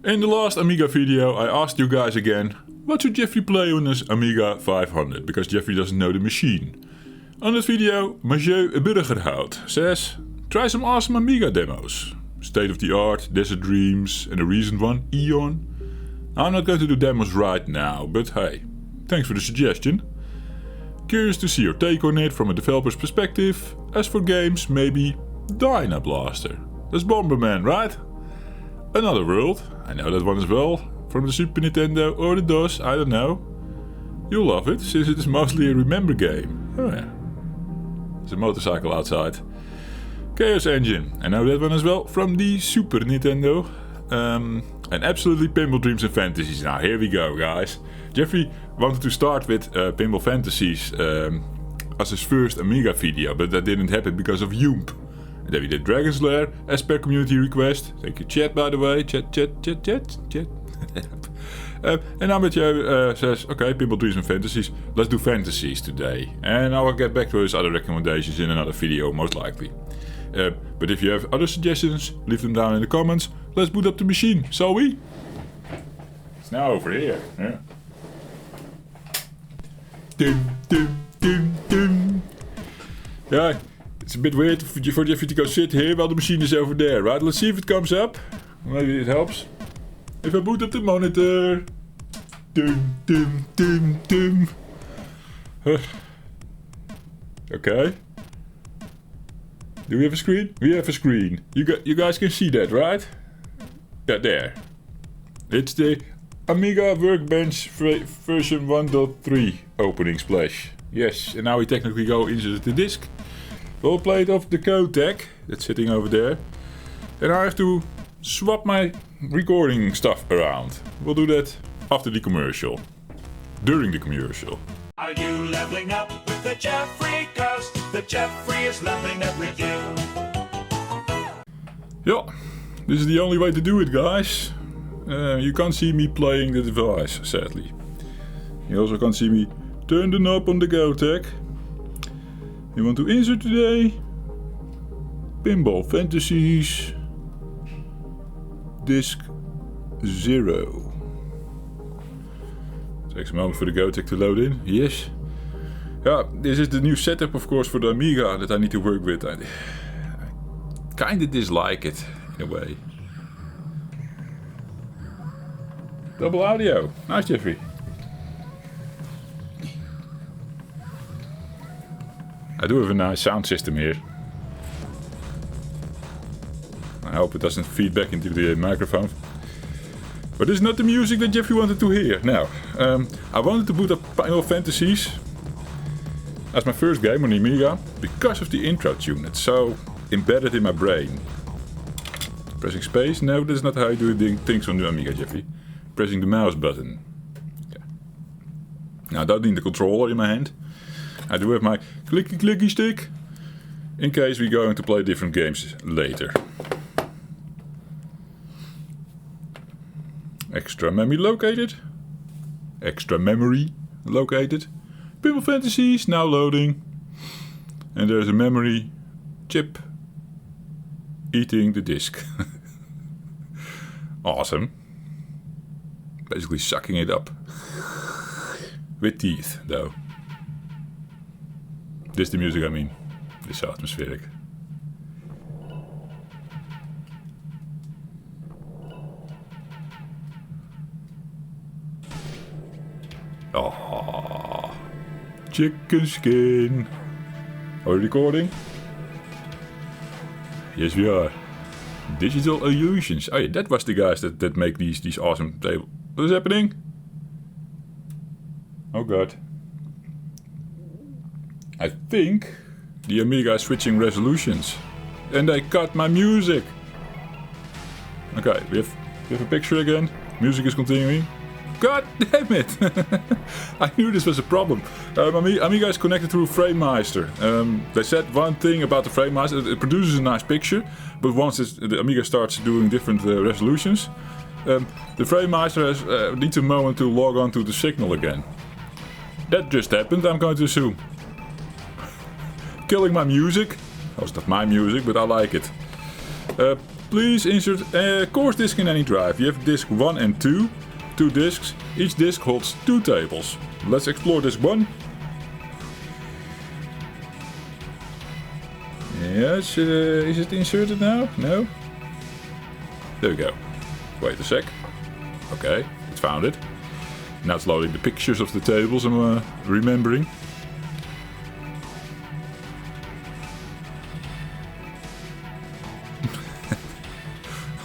In the last Amiga video I asked you guys again, what should Jeffrey play on his Amiga 500, because Jeffrey doesn't know the machine. On this video, Monsieur Burgerhout says, try some awesome Amiga demos. State of the Art, Desert Dreams and a recent one, Eon. I'm not going to do demos right now, but hey, thanks for the suggestion. Curious to see your take on it from a developer's perspective. As for games, maybe Dyna Blaster. That's Bomberman, right? Another World, I know that one as well, from the Super Nintendo or the DOS, I don't know. You'll love it, since it is mostly a remember game. Oh yeah. There's a motorcycle outside. Chaos Engine, I know that one as well, from the Super Nintendo. And absolutely Pinball Dreams and Fantasies. Now here we go, guys. Jeffrey wanted to start with Pinball Fantasies as his first Amiga video, but that didn't happen because of Yoomp. And then we did Dragon's Lair as per community request. Thank you, chat, by the way. Chat. And now Mathieu says, okay, Pinball Dreams and Fantasies. Let's do Fantasies today. And I will get back to his other recommendations in another video, most likely. But if you have other suggestions, leave them down in the comments. Let's boot up the machine, shall we? It's now over here. Yeah. Dum. Yeah, it's a bit weird for Jeffrey to go sit here while the machine is over there, right? Let's see if it comes up. Maybe it helps. If I boot up the monitor. Dum. Okay. Do we have a screen? We have a screen. You guys can see that, right? Yeah, there. It's the Amiga Workbench version 1.3 opening splash. Yes, and now we technically go into the disc. We'll play it off the codec that's sitting over there. And I have to swap my recording stuff around. We'll do that after the commercial. During the commercial. Are you leveling up with the Jeffrey? 'Cause the Jeffrey is leveling up with you. Yeah, this is the only way to do it, guys. You can't see me playing the device, sadly. You also can't see me turn the knob on the codec. You want to insert today? Pinball Fantasies. Disc 0. Takes a moment for the codec to load in. Yes. Yeah, this is the new setup, of course, for the Amiga that I need to work with. I kinda dislike it, in a way. Double audio. Nice, Jeffrey. I do have a nice sound system here. I hope it doesn't feed back into the microphone. But this is not the music that Jeffrey wanted to hear. Now, I wanted to boot up Pinball Fantasies as my first game on the Amiga because of the intro tune. It's so embedded in my brain. Pressing space? No, that's not how you do things on the Amiga, Jeffrey. Pressing the mouse button. Yeah. Now I don't need the controller in my hand. I do have my clicky stick in case we're going to play different games later. Extra memory located. Pinball Fantasies now loading. And there's a memory chip eating the disk. Awesome. Basically sucking it up. With teeth, though. This is the music I mean. This is so atmospheric. Oh, chicken skin. Are we recording? Yes, we are. Digital Illusions. Oh yeah, that was the guys that make these awesome tables. What is happening? Oh god. I think the Amiga is switching resolutions. And they cut my music. Okay, we have a picture again. Music is continuing. God damn it! I knew this was a problem. Amiga is connected through FrameMeister. They said one thing about the FrameMeister. It produces a nice picture, but once the Amiga starts doing different resolutions, the FrameMeister needs a moment to log on to the signal again. That just happened, I'm going to assume. Killing my music. Oh, it's not my music, but I like it. Please insert a course disc in any drive. You have disc 1 and 2. 2 discs. Each disc holds 2 tables. Let's explore disc 1. Yes, is it inserted now? No? There we go. Wait a sec. Okay, it found it. Now it's loading the pictures of the tables I'm remembering.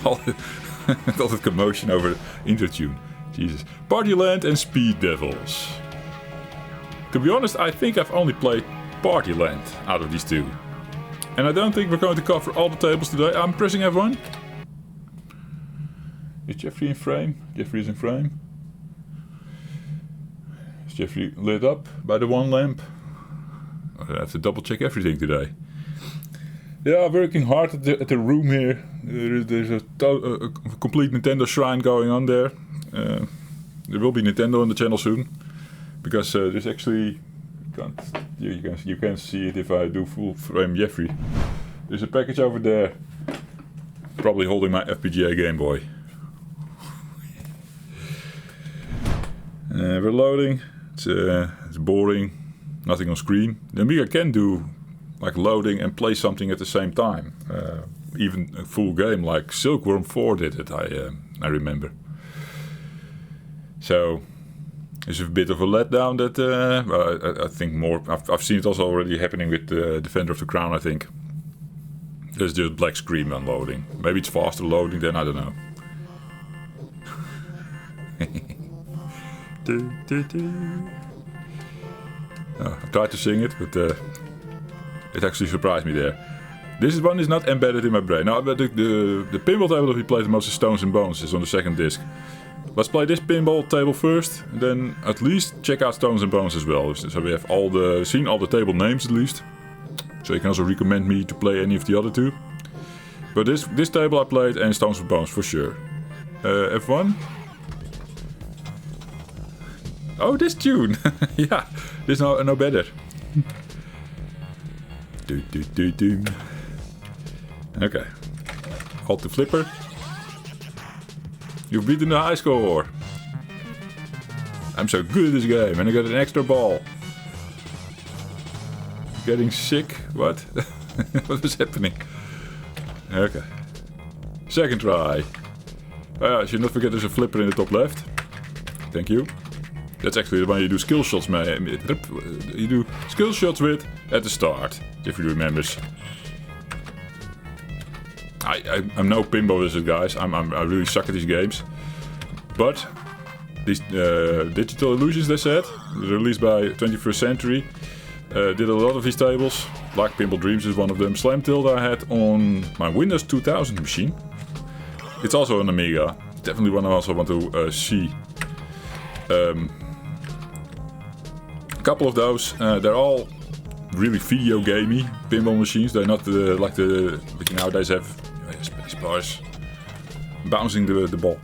all that commotion over Intertune. Jesus. Partyland and Speed Devils. To be honest, I think I've only played Partyland out of these two. And I don't think we're going to cover all the tables today. I'm pressing F1. Is Jeffrey in frame? Jeffrey is in frame. Is Jeffrey lit up by the one lamp? I have to double check everything today. Yeah, working hard at the room here. There's a complete Nintendo shrine going on there. There will be Nintendo on the channel soon. Because there's actually... You can see it if I do full frame Jeffrey. There's a package over there. Probably holding my FPGA Game Boy. We're loading. It's boring. Nothing on screen. The Amiga can do like loading and play something at the same time. Even a full game like Silkworm 4 did it, I remember. So it's a bit of a letdown that I think more... I've seen it also already happening with Defender of the Crown, I think. There's just black screen when loading. Maybe it's faster loading then, I don't know. I tried to sing it, but it actually surprised me there. This one is not embedded in my brain. Now, the pinball table that we played the most is Stones and Bones. It's on the second disc. Let's play this pinball table first, and then at least check out Stones and Bones as well. So we have seen all the table names at least. So you can also recommend me to play any of the other two. But this table I played and Stones and Bones for sure. F1. Oh, this tune! Yeah, this no better. Okay. Alt to flipper. You've beaten the high score. I'm so good at this game and I got an extra ball. Getting sick? What? What was happening? Okay. Second try. I should not forget there's a flipper in the top left. Thank you. That's actually the one you do skill shots you do skill shots with at the start, if you remembers. I'm no pinball wizard, guys. I really suck at these games. But these Digital Illusions, they said, released by 21st Century, did a lot of these tables. Like Pinball Dreams is one of them. Slam Tilde I had on my Windows 2000 machine. It's also an Amiga. Definitely one I also want to see. A couple of those. They're all really video gamey pinball machines. They're not like the nowadays have space bars bouncing the ball.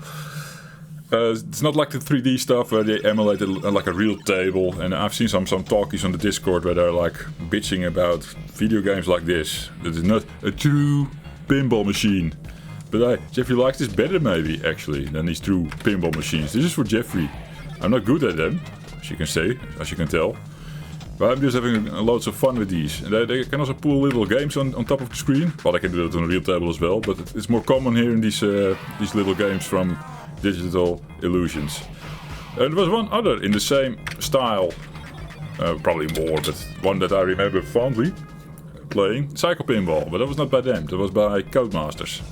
It's not like the 3D stuff where they emulate like a real table. And I've seen some talkies on the Discord where they're like bitching about video games like this. That is not a true pinball machine. But Jeffrey likes this better maybe actually than these true pinball machines. This is for Jeffrey. I'm not good at them, as you can tell. But I'm just having loads of fun with these. And they can also pull little games on top of the screen. Well, they can do that on a real table as well, but it's more common here in these little games from Digital Illusions. And there was one other in the same style, probably more, but one that I remember fondly playing, Psycho Pinball, but that was not by them, that was by Codemasters.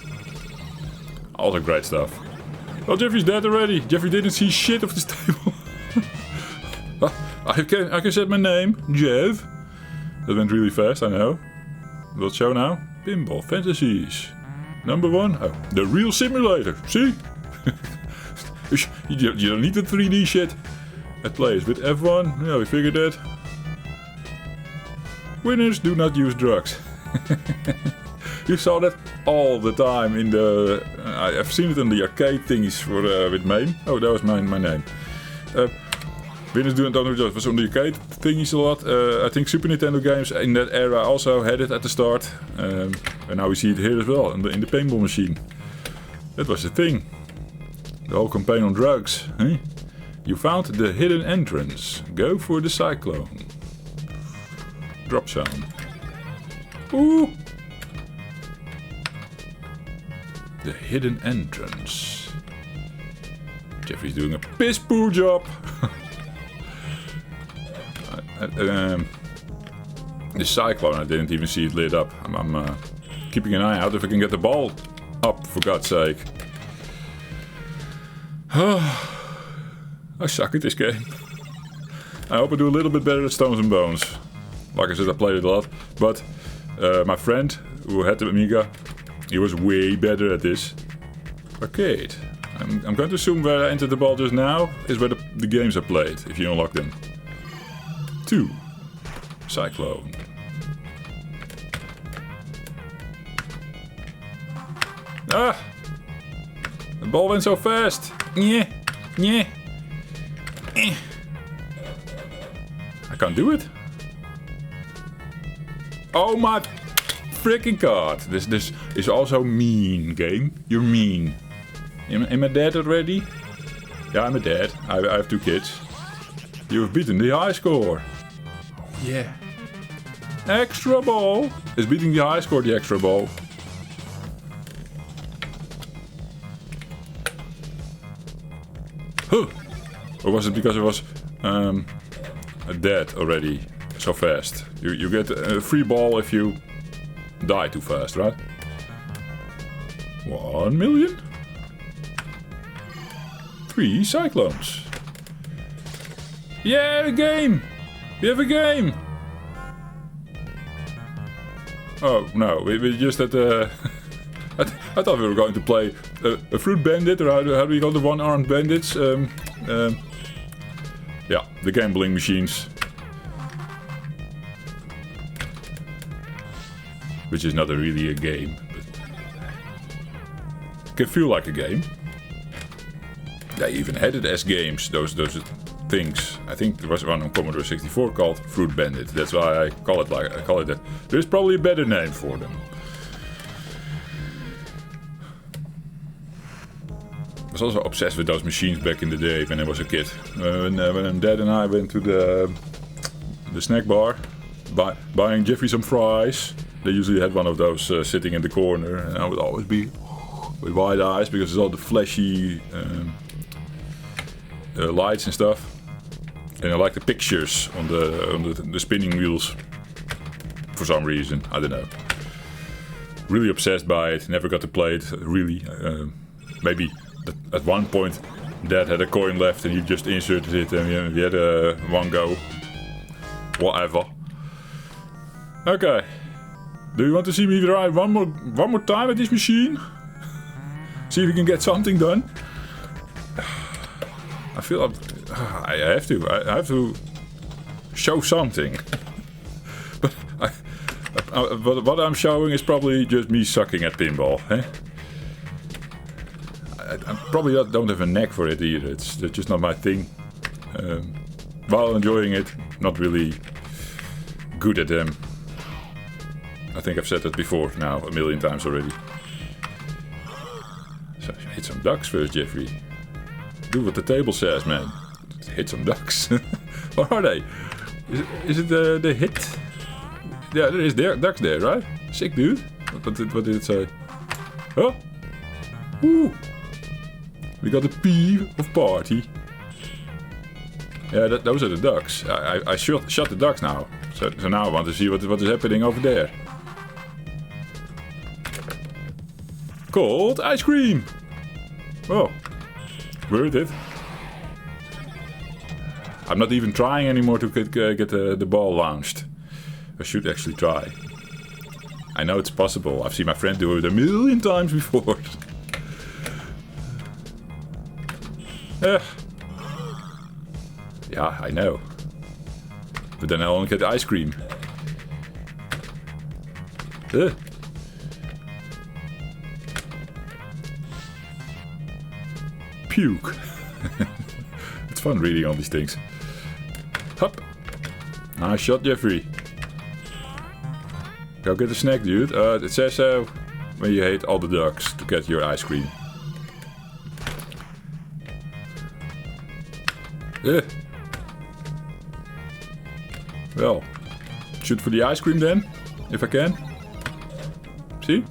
Also great stuff. Oh, Jeffrey's dead already. Jeffrey didn't see shit of this table. I can set my name, Jeff. That went really fast, I know. We'll show now. Pinball Fantasies. Number 1. Oh, the real simulator. See? You don't need the 3D shit. It plays with F1. Yeah, we figured that. Winners do not use drugs. You saw that all the time in the... I've seen it in the arcade thingies with Main. Oh, that was my name. Winners don't know just was on the arcade thingies a lot. I think Super Nintendo games in that era also had it at the start. And now we see it here as well, in the paintball machine. That was the thing. The whole campaign on drugs. Eh? You found the hidden entrance. Go for the cyclone. Drop zone. Ooh! The hidden entrance. Jeffrey's doing a piss-poor job. The cyclone, I didn't even see it lit up. I'm keeping an eye out if I can get the ball up, for God's sake. I suck at this game. I hope I do a little bit better at Stones and Bones. Like I said, I played it a lot. But my friend, who had the Amiga, he was way better at this. Arcade. I'm going to assume where I entered the ball just now is where the games are played, if you unlock them. 2. Cyclone. Ah! The ball went so fast. Yeah. Yeah. I can't do it. Oh my freaking god. This is also mean, game. You're mean. Am I dead already? Yeah, I'm a dad. I have 2 kids. You have beaten the high score. Yeah. Extra ball. Is beating the high score the extra ball? Huh. Or was it because I was dead already so fast? You get a free ball if you die too fast, right? 1 million? 3 cyclones. Yeah, a game! We have a game! Oh, no, we just had I thought we were going to play a fruit bandit, or how do we call the one-armed bandits? Yeah, the gambling machines. Which is not really a game, but can feel like a game. They even had it as games, those things. I think there was one on Commodore 64 called Fruit Bandit. That's why I call it that. There's probably a better name for them. I was also obsessed with those machines back in the day when I was a kid. When Dad and I went to the snack bar, buying Jeffrey some fries. They usually had one of those sitting in the corner, and I would always be with wide eyes because it's all the flashy lights and stuff. And I like the pictures on the spinning wheels for some reason. I don't know. Really obsessed by it. Never got to play it. Really. Maybe at one point Dad had a coin left and you just inserted it and you had one go. Whatever. Okay. Do you want to see me try one more time at this machine? See if we can get something done. I feel I have to show something. But what I'm showing is probably just me sucking at pinball. Eh? I probably don't have a knack for it either. It's just not my thing. While enjoying it, not really good at them. I think I've said that before now, a million times already. So hit some ducks first, Jeffrey. Do what the table says, man. Hit some ducks. What are they? Is it the hit? Yeah, there is ducks there, right? Sick, dude. What did it say? Huh? Woo! We got a P of party. Yeah, those are the ducks. I shot the ducks now. So now I want to see what is happening over there. Cold ice cream! Oh. Worth it. I'm not even trying anymore to get the ball launched. I should actually try. I know it's possible. I've seen my friend do it a million times before. Yeah, I know. But then I only get the ice cream. Puke. It's fun reading all these things. Nice shot, Jeffrey. Go get a snack, dude. It says so when you hate all the ducks to get your ice cream. Well, shoot for the ice cream then, if I can. See?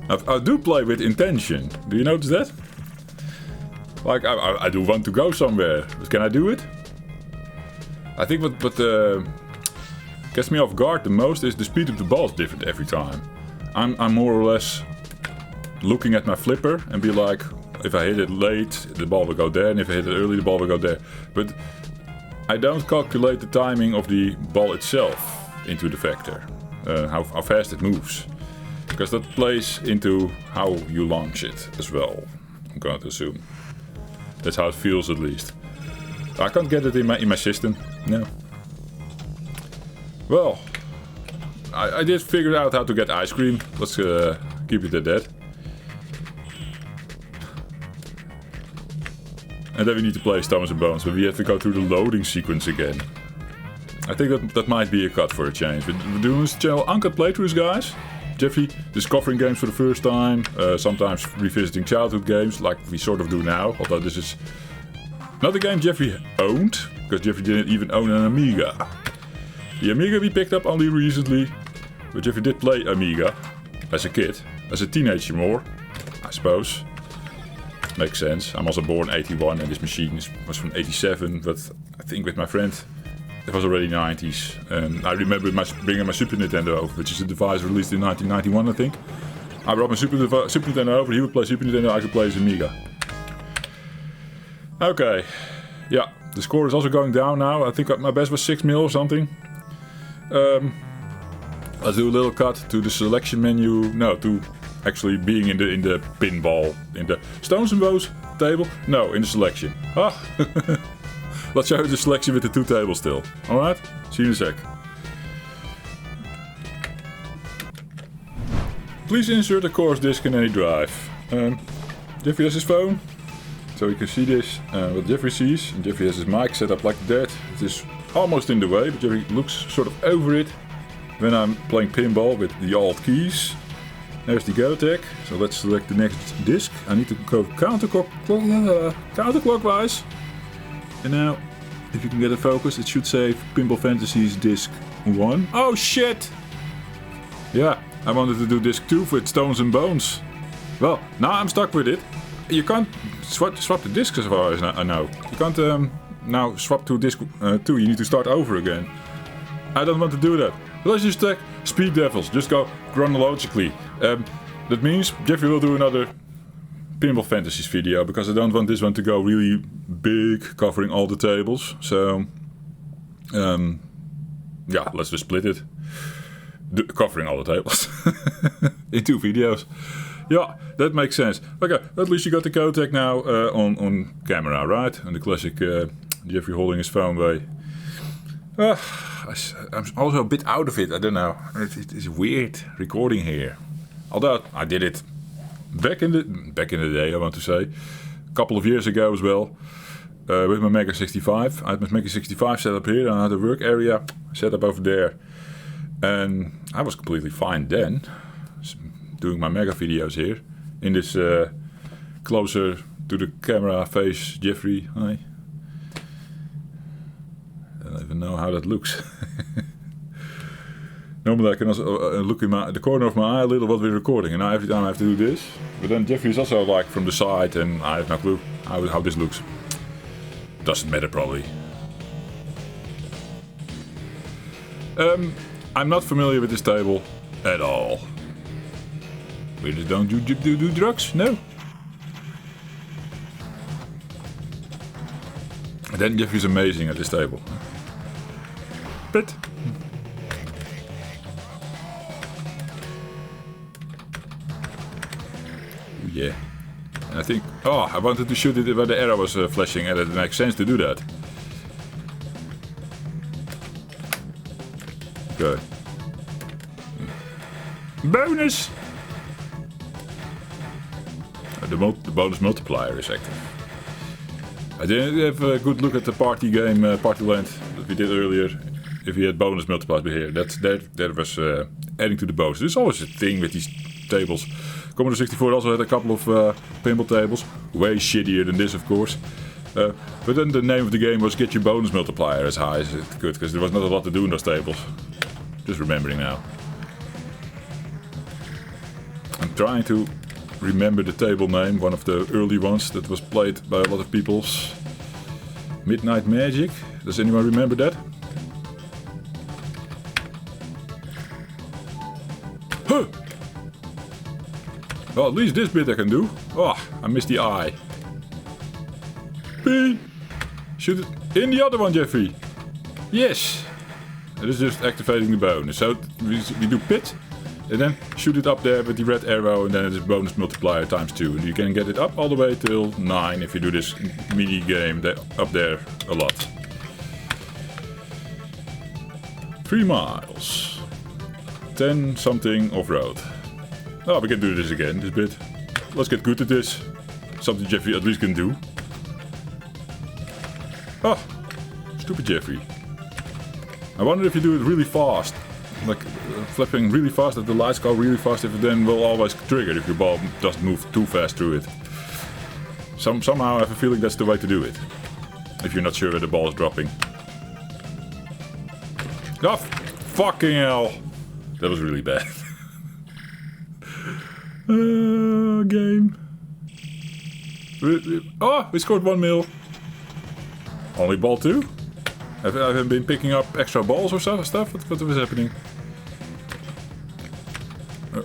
I do play with intention. Do you notice that? Like, I do want to go somewhere, but can I do it? I think what gets me off guard the most is the speed of the ball is different every time. I'm more or less looking at my flipper and be like, if I hit it late, the ball will go there, and if I hit it early, the ball will go there. But I don't calculate the timing of the ball itself into the factor, how fast it moves. Because that plays into how you launch it as well, I'm going to assume. That's how it feels, at least. I can't get it in my system, no. Well, I did figure out how to get ice cream. Let's keep it at that. And then we need to play Stones and Bones, but we have to go through the loading sequence again. I think that might be a cut for a change. We're doing this channel uncut playthroughs, guys. Jeffrey discovering games for the first time, sometimes revisiting childhood games, like we sort of do now. Although this is not a game Jeffrey owned, because Jeffrey didn't even own an Amiga. The Amiga we picked up only recently, but Jeffrey did play Amiga as a kid, as a teenager more, I suppose. Makes sense. I'm also born 81 and this machine was from 87, but I think with my friend it was already 90s. And I remember bringing my Super Nintendo over, which is a device released in 1991, I think. I brought my Super Nintendo over, he would play Super Nintendo, I could play his Amiga. Okay, yeah, the score is also going down now. I think my best was 6 mil or something. Let's do a little cut to the selection menu. No, to actually being in the pinball, in the Stones and Bones table. No, in the selection. Ah, let's show you the selection with the 2 tables still. Alright, see you in a sec. Please insert a course disk in any drive. Jeffrey has his phone, so you can see this, what Jeffrey sees. And Jeffrey has his mic set up like that. It is almost in the way, but Jeffrey looks sort of over it when I'm playing pinball with the alt keys. There's the GoTech, so let's select the next disc. I need to go counterclockwise. And now, if you can get a focus, it should say Pinball Fantasies disc 1. Oh shit! Yeah, I wanted to do disc 2 with Stones and Bones. Well, now I'm stuck with it. You can't swap the discs as far as I know. You can't now swap to disc 2, you need to start over again. I don't want to do that. Let's just take Speed Devils, just go chronologically. That means Jeffrey will do another Pinball Fantasies video, because I don't want this one to go really big, covering all the tables. So, yeah, let's just split it. Covering all the tables in 2 videos. Yeah, that makes sense. Okay, at least you got the codec now on camera, right? And the classic Jeffrey holding his phone way. I'm also a bit out of it, I don't know. It's weird recording here. Although I did it back in the day, I want to say. A couple of years ago as well. With my Mega 65. I had my Mega 65 set up here and I had a work area set up over there. And I was completely fine then. Doing my Mega videos here. In this closer to the camera face Jeffrey. Hi. I don't even know how that looks. Normally I can also look in the corner of my eye a little while we're recording, and now every time I have to do this. But then Jeffrey is also like from the side, and I have no clue how this looks. Doesn't matter probably. I'm not familiar with this table at all. We just don't do drugs? No. And then Jeffrey's amazing at this table. But yeah. And I think, I wanted to shoot it where the arrow was flashing, and it makes sense to do that. Okay. Bonus! The bonus multiplier is active. I didn't have a good look at the party game, Party Land, that we did earlier. If we had bonus multipliers here, that was adding to the bonus. There's always a thing with these tables. Commodore 64 also had a couple of pinball tables, way shittier than this, of course. But then the name of the game was get your bonus multiplier as high as it could, because there was not a lot to do in those tables. Just remembering now. I'm trying to remember the table name, one of the early ones that was played by a lot of people. Midnight Magic. Does anyone remember that? Huh! Well, at least this bit I can do. Oh, I missed the eye. P! Shoot it in the other one, Jeffrey. Yes! That is just activating the bonus. So we do pit, and then shoot it up there with the red arrow, and then it is bonus multiplier times 2. And you can get it up all the way till 9 if you do this mini game up there a lot. 3 miles. 10 something off-road. Oh, we can do this again, this bit. Let's get good at this. Something Jeffrey at least can do. Oh, stupid Jeffrey. I wonder if you do it really fast. Like flipping really fast, that the lights go really fast, if it then will always trigger if your ball doesn't move too fast through it. Somehow I have a feeling that's the way to do it. If you're not sure where the ball is dropping. Oh, fucking hell. That was really bad. Game. Oh, we scored 1 mil. Only ball 2? I haven't been picking up extra balls or stuff? What was happening?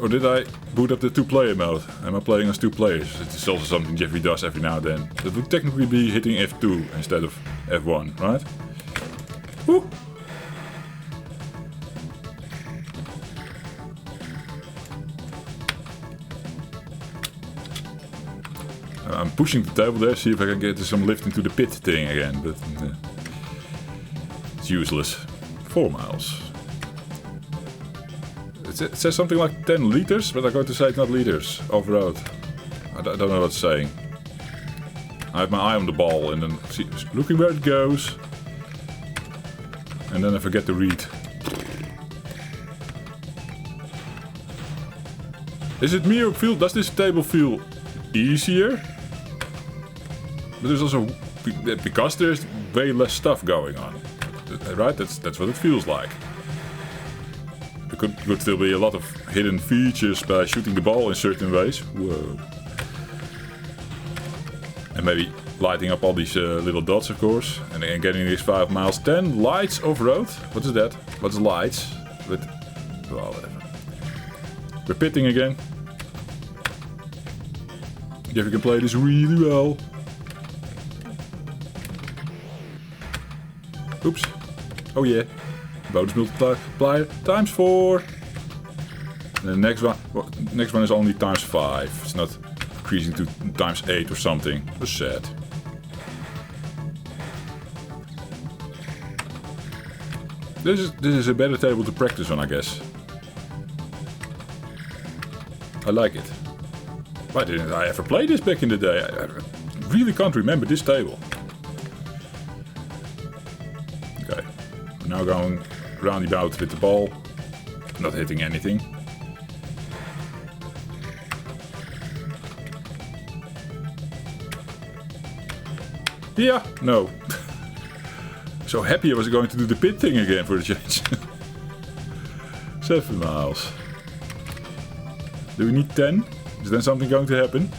Or did I boot up the 2-player mode? Am I playing as 2 players? It's also something Jeffrey does every now and then. That would technically be hitting F2 instead of F1, right? Woo! I'm pushing the table there, see if I can get some lift into the pit thing again, but it's useless. 4 miles. It says something like 10 liters, but I'm going to say it's not liters, off-road. I don't know what it's saying. I have my eye on the ball and then looking where it goes. And then I forget to read. Is it me or does this table feel easier? But there's also, because there's way less stuff going on, right? That's what it feels like. There could still be a lot of hidden features by shooting the ball in certain ways. Whoa. And maybe lighting up all these little dots, of course. And then getting these 5 miles. 10 lights off-road. What is that? What's lights? But, well, whatever. We're pitting again. Jeffrey can play this really well. Oops. Oh yeah. Bonus multiplier times 4. And the next one is only times 5. It's not increasing to times 8 or something. That's sad. This is a better table to practice on, I guess. I like it. Why didn't I ever play this back in the day? I really can't remember this table. Okay, I'm now going roundabout with the ball, not hitting anything. Yeah, no. So happy I was going to do the pit thing again for the change. 7 miles. Do we need 10? Is then something going to happen?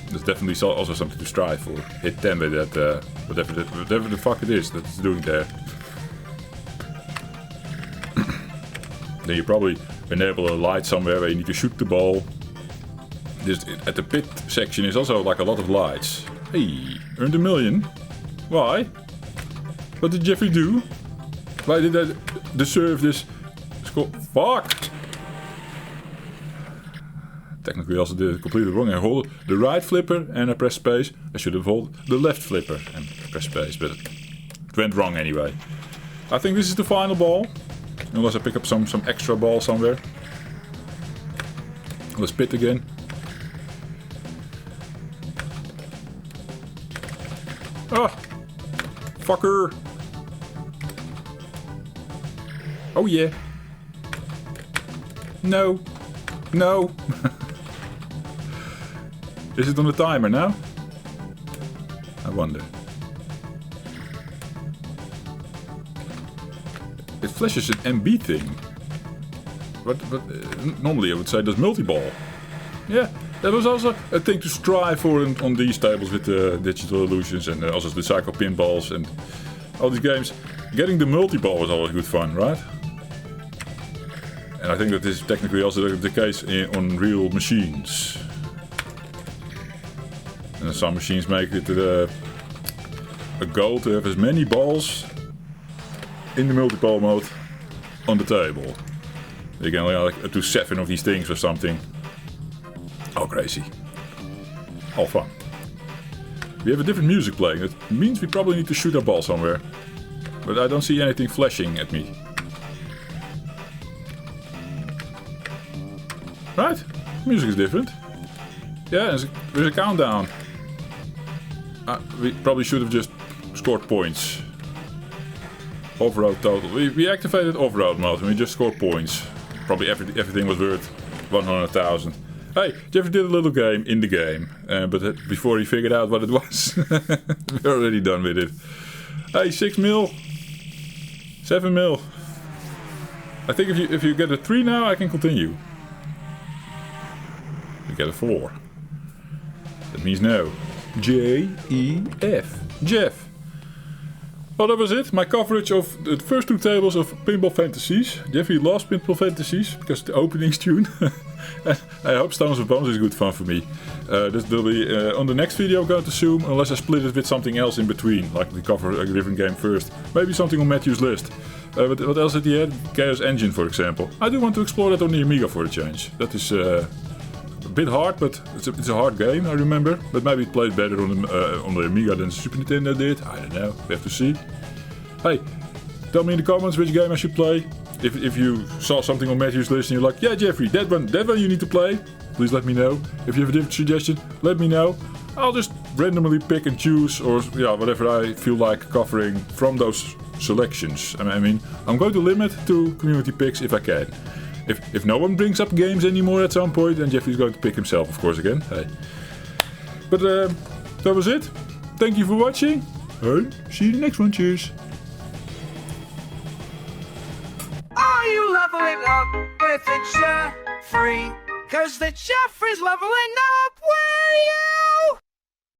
There's definitely also something to strive for. Hit 10 with that, whatever the fuck it is that it's doing there. Then you probably enable a light somewhere where you need to shoot the ball. At the pit section is also like a lot of lights. Hey, earned $1 million. Why? What did Jeffrey do? Why did I deserve this score? Fuck! Technically also did it completely wrong. I hold the right flipper and I press space. I should have held the left flipper and press space, but it went wrong anyway. I think this is the final ball. Unless I pick up some extra ball somewhere. Let's pit again. Ah! Fucker! Oh yeah! No! No! Is it on the timer now? I wonder. It flashes an MB thing. But normally I would say that's multi-ball. Yeah, that was also a thing to strive for on these tables with the Digital Illusions and also the Psycho Pinballs and all these games. Getting the multi-ball was always good fun, right? And I think that this is technically also the case on real machines. And some machines make it a goal to have as many balls in the multi-ball mode on the table. You can only have like up to 7 of these things or something. Oh, crazy. All fun. We have a different music playing. It means we probably need to shoot our ball somewhere. But I don't see anything flashing at me. Right? Music is different. Yeah, there's a countdown. We probably should have just scored points. Off-road total. We activated off-road mode and we just scored points. Probably everything was worth 100,000. Hey, Jeffrey did a little game in the game. But before he figured out what it was, we're already done with it. Hey, 6 mil. 7 mil. I think if you get a 3 now, I can continue. You get a 4. That means no. J-E-F. Jeff. Well, that was it. My coverage of the first 2 tables of Pinball Fantasies. Jeffrey lost Pinball Fantasies because the opening's tune. I hope Stones of Bones is good fun for me. This will be on the next video I'm going to assume, unless I split it with something else in between, like we cover a different game first. Maybe something on Matthew's list. What else did he have? Chaos Engine, for example. I do want to explore that on the Amiga for a change. That is a bit hard, but it's a hard game, I remember. But maybe it played better on the Amiga than Super Nintendo did. I don't know. We have to see. Hey, tell me in the comments which game I should play. If you saw something on Matthew's list and you're like, yeah, Jeffrey, that one you need to play, please let me know. If you have a different suggestion, let me know. I'll just randomly pick and choose, or yeah, whatever I feel like covering from those selections. I mean, I'm going to limit to community picks if I can. If no one brings up games anymore at some point, then Jeffrey's going to pick himself, of course, again. Hey. But that was it. Thank you for watching. Hey, see you in the next one. Cheers. Are you leveling up with the Jeffrey? 'Cause the Jeffrey's leveling up with you!